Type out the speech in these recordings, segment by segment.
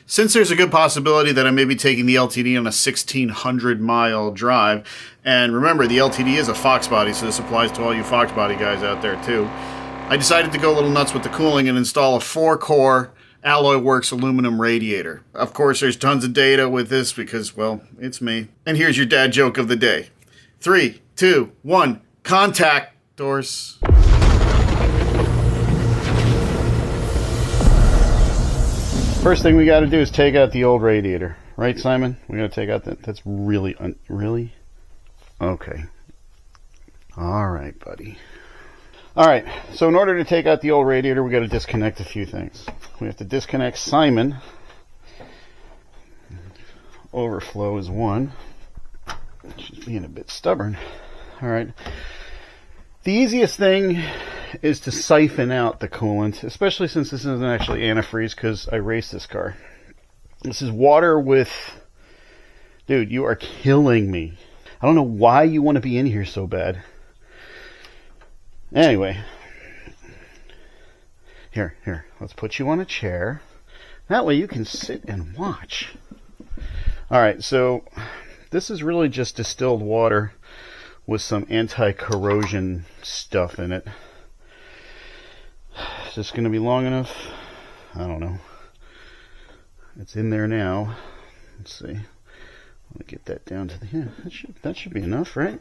Since there's a good possibility that I may be taking the LTD on a 1,600-mile drive, and remember, the LTD is a Foxbody, so this applies to all you Foxbody guys out there too, I decided to go a little nuts with the cooling and install a 4-core Alloyworks aluminum radiator. Of course, there's tons of data with this because, well, it's me. And here's your dad joke of the day. 3, 2, 1, contact doors. First thing we got to do is take out the old radiator. Right, Simon? We got to take out that. That's really, really? Okay. All right, buddy. All right, so in order to take out the old radiator, we got to disconnect a few things. We have to disconnect Simon. Overflow is one. She's being a bit stubborn. All right. The easiest thing is to siphon out the coolant, especially since this isn't actually antifreeze because I raced this car. This is water with... Dude, you are killing me. I don't know why you want to be in here so bad. Anyway. Here, let's put you on a chair. That way you can sit and watch. Alright, so this is really just distilled water with some anti-corrosion stuff in it. Is this going to be long enough? I don't know. It's in there now. Let's see. Let me get that down to the... Yeah, that should be enough, right?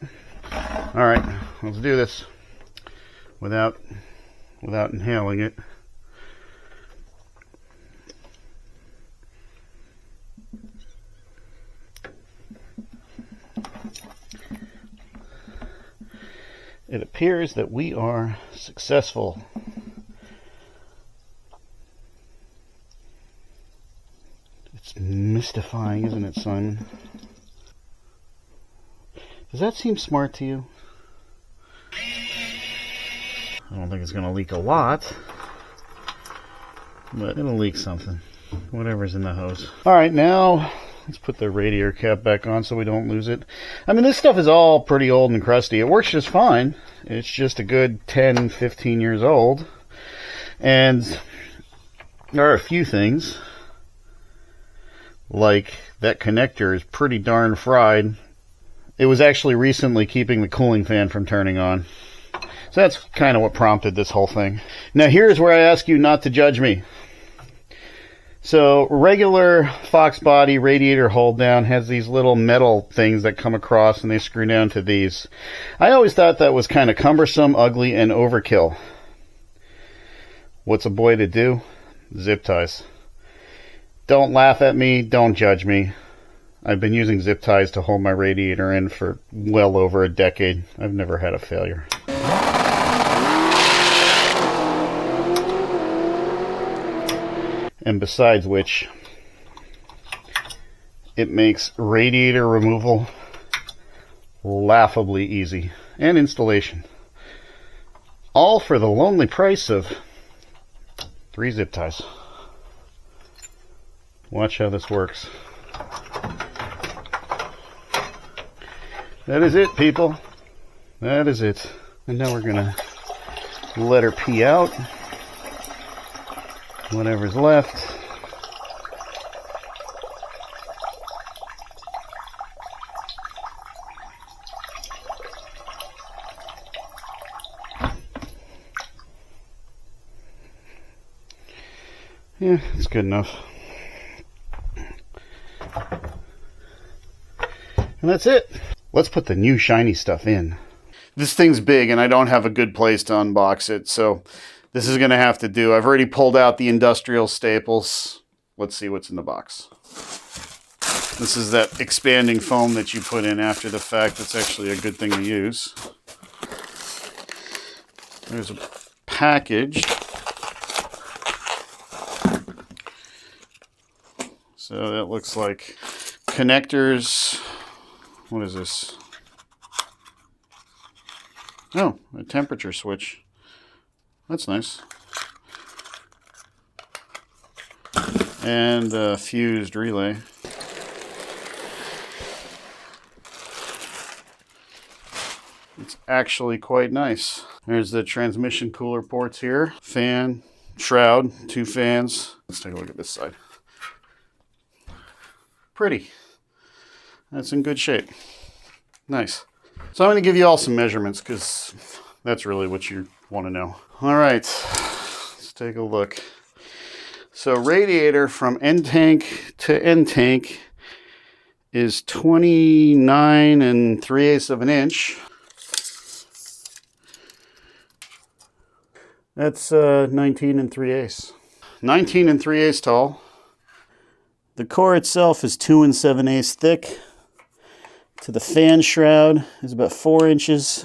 Alright, let's do this without inhaling it. It appears that we are successful. It's mystifying, isn't it, Simon? Does that seem smart to you? I don't think it's going to leak a lot, but it'll leak something. Whatever's in the hose. Alright, now let's put the radiator cap back on so we don't lose it. I mean, this stuff is all pretty old and crusty. It works just fine. It's just a good 10, 15 years old. And there are a few things, like that connector is pretty darn fried. It was actually recently keeping the cooling fan from turning on. So that's kind of what prompted this whole thing. Now here's where I ask you not to judge me. So regular Foxbody radiator hold down has these little metal things that come across and they screw down to these. I always thought that was kind of cumbersome, ugly, and overkill. What's a boy to do? Zip ties. Don't laugh at me, don't judge me. I've been using zip ties to hold my radiator in for well over a decade. I've never had a failure. And besides which, it makes radiator removal laughably easy. And installation. All for the lonely price of 3 zip ties. Watch how this works. That is it, people. That is it. And now we're going to let her pee out. Whatever's left. Yeah, it's good enough. And that's it. Let's put the new shiny stuff in. This thing's big and I don't have a good place to unbox it, so this is going to have to do. I've already pulled out the industrial staples. Let's see what's in the box. This is that expanding foam that you put in after the fact. That's actually a good thing to use. There's a package. So that looks like connectors. What is this? Oh, a temperature switch. That's nice. And a fused relay. It's actually quite nice. There's the transmission cooler ports here. Fan, shroud, 2 fans. Let's take a look at this side. pretty. That's in good shape. Nice. So I'm going to give you all some measurements because that's really what you want to know. All right, let's take a look. So radiator from end tank to end tank is 29 3/8 of an inch. That's 19 3/8. 19 3/8 tall. The core itself is 2 7/8 thick. To the fan shroud is about 4 inches.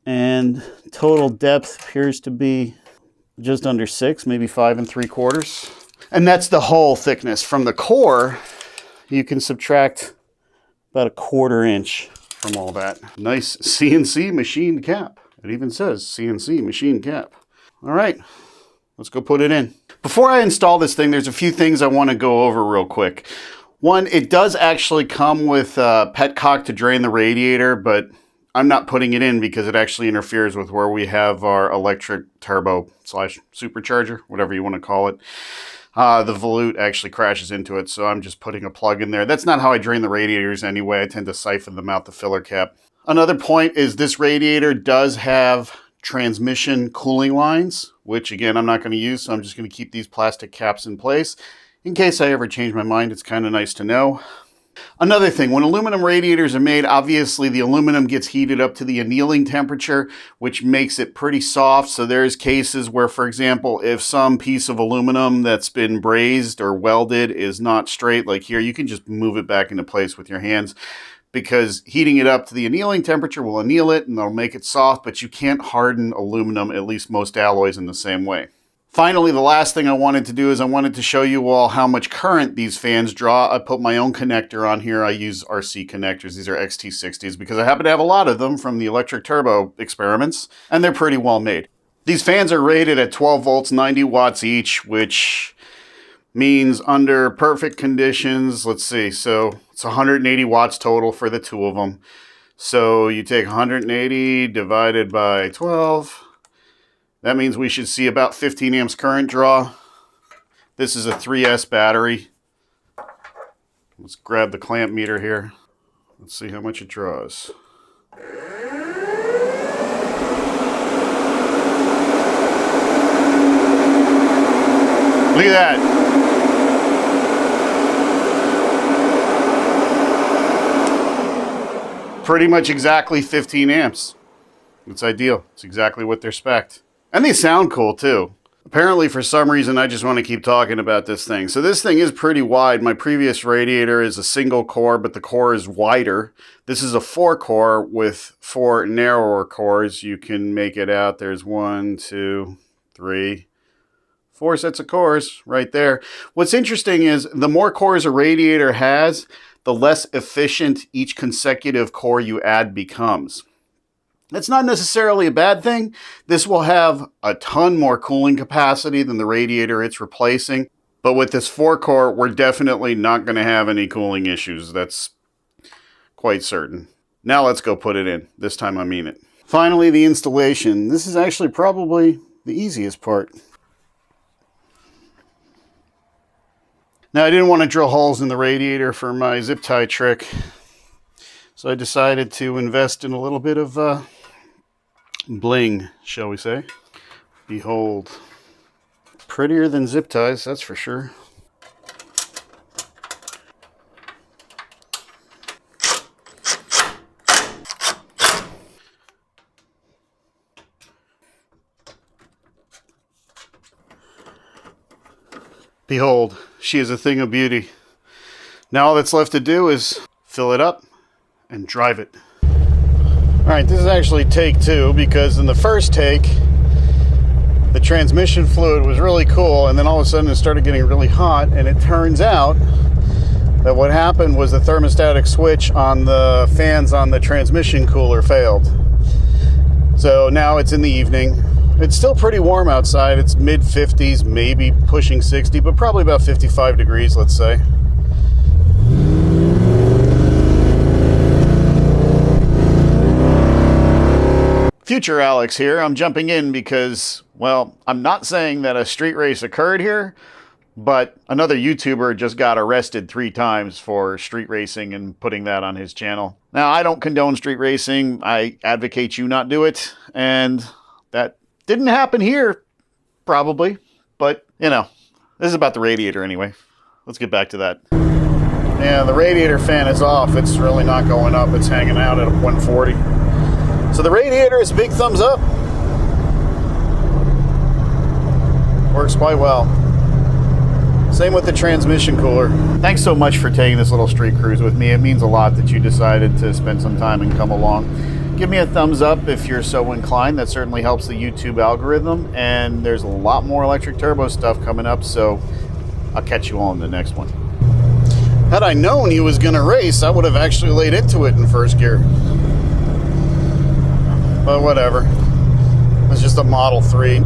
And total depth appears to be just under 6, maybe 5 3/4. And that's the whole thickness. From the core, you can subtract about 1/4 inch from all that. Nice CNC machined cap. It even says CNC machined cap. All right, let's go put it in. Before I install this thing, there's a few things I want to go over real quick. One, it does actually come with a petcock to drain the radiator, but I'm not putting it in because it actually interferes with where we have our electric turbo / supercharger, whatever you want to call it. The volute actually crashes into it, so I'm just putting a plug in there. That's not how I drain the radiators anyway. I tend to siphon them out the filler cap. Another point is this radiator does have transmission cooling lines, which again, I'm not going to use, so I'm just going to keep these plastic caps in place. In case I ever change my mind, it's kind of nice to know. Another thing, when aluminum radiators are made, obviously the aluminum gets heated up to the annealing temperature, which makes it pretty soft. So there's cases where, for example, if some piece of aluminum that's been brazed or welded is not straight, like here, you can just move it back into place with your hands, because heating it up to the annealing temperature will anneal it and it'll make it soft, but you can't harden aluminum, at least most alloys, in the same way. Finally, the last thing I wanted to do is I wanted to show you all how much current these fans draw. I put my own connector on here. I use RC connectors. These are XT60s because I happen to have a lot of them from the electric turbo experiments, and they're pretty well made. These fans are rated at 12 volts, 90 watts each, which means under perfect conditions, let's see, so it's 180 watts total for the two of them. So you take 180 divided by 12. That means we should see about 15 amps current draw. This is a 3S battery. Let's grab the clamp meter here. Let's see how much it draws. Look at that. Pretty much exactly 15 amps. It's ideal. It's exactly what they're spec'd. And they sound cool too. Apparently for some reason I just want to keep talking about this thing. So this thing is pretty wide. My previous radiator is a single core, but the core is wider. This is a 4-core with 4 narrower cores. You can make it out. There's 1, 2, 3, 4 sets of cores right there. What's interesting is the more cores a radiator has, the less efficient each consecutive core you add becomes. That's not necessarily a bad thing. This will have a ton more cooling capacity than the radiator it's replacing. But with this 4-core, we're definitely not going to have any cooling issues. That's quite certain. Now let's go put it in. This time I mean it. Finally, the installation. This is actually probably the easiest part. Now, I didn't want to drill holes in the radiator for my zip tie trick. So I decided to invest in a little bit of bling, shall we say. Behold. Prettier than zip ties, that's for sure. Behold, she is a thing of beauty. Now all that's left to do is fill it up and drive it. Alright, this is actually take 2 because in the first take, the transmission fluid was really cool and then all of a sudden it started getting really hot, and it turns out that what happened was the thermostatic switch on the fans on the transmission cooler failed. So now it's in the evening. It's still pretty warm outside. It's mid 50s, maybe pushing 60, but probably about 55 degrees, let's say. Future Alex here. I'm jumping in because, well, I'm not saying that a street race occurred here, But another YouTuber just got arrested 3 times for street racing and putting that on his channel. Now, I don't condone street racing. I advocate you not do it. And that didn't happen here, probably. But, you know, this is about the radiator anyway. Let's get back to that. Yeah, the radiator fan is off. It's really not going up. It's hanging out at 140. So the radiator is a big thumbs up. Works quite well. Same with the transmission cooler. Thanks so much for taking this little street cruise with me. It means a lot that you decided to spend some time and come along. Give me a thumbs up if you're so inclined. That certainly helps the YouTube algorithm. And there's a lot more electric turbo stuff coming up, so I'll catch you all in the next one. Had I known he was going to race, I would have actually laid into it in first gear. But whatever. It's just a Model 3.